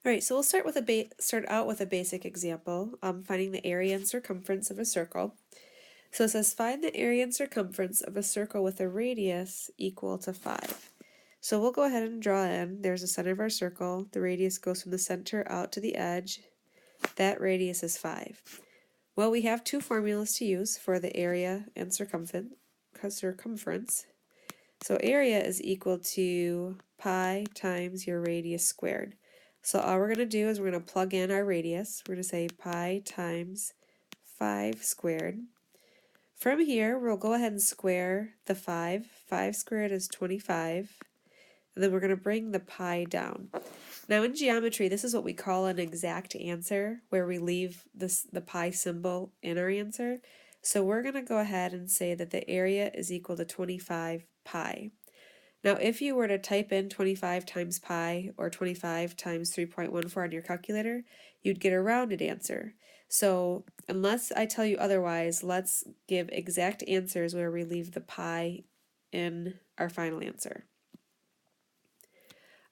All right, so we'll start out with a basic example, finding the area and circumference of a circle. So it says find the area and circumference of a circle with a radius equal to 5. So we'll go ahead and draw in. There's the center of our circle. The radius goes from the center out to the edge. That radius is 5. Well, we have two formulas to use for the area and circumference. So area is equal to pi times your radius squared. So all we're going to do is we're going to plug in our radius. We're going to say pi times 5 squared. From here, we'll go ahead and square the 5. 5 squared is 25. And then we're going to bring the pi down. Now in geometry, this is what we call an exact answer, where we leave the pi symbol in our answer. So we're going to go ahead and say that the area is equal to 25 pi. Now if you were to type in 25 times pi or 25 times 3.14 on your calculator, you'd get a rounded answer. So unless I tell you otherwise, let's give exact answers where we leave the pi in our final answer.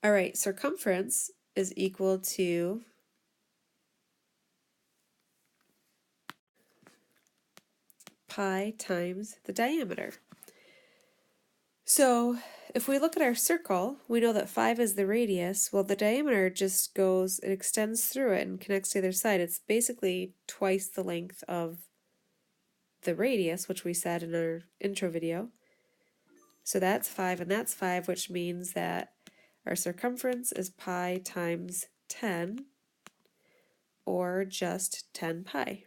All right, circumference is equal to pi times the diameter. So if we look at our circle, we know that 5 is the radius. Well, the diameter just goes, it extends through it and connects to the other side. It's basically twice the length of the radius, which we said in our intro video. So that's 5 and that's 5, which means that our circumference is pi times 10, or just 10 pi.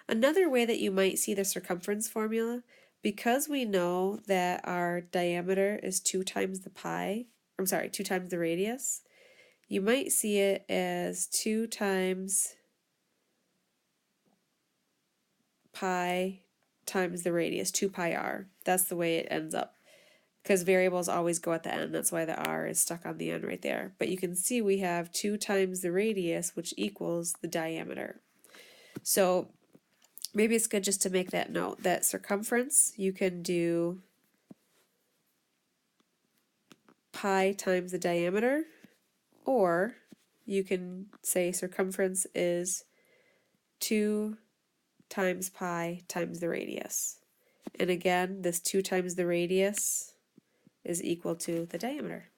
Another way that you might see the circumference formula, because we know that our diameter is 2 times the radius, you might see it as 2 times pi times the radius, 2 pi r. That's the way it ends up, because variables always go at the end. That's why the r is stuck on the end right there. But you can see we have 2 times the radius, which equals the diameter. So maybe it's good just to make that note that circumference, you can do pi times the diameter, or you can say circumference is 2 times pi times the radius. And again, this 2 times the radius is equal to the diameter.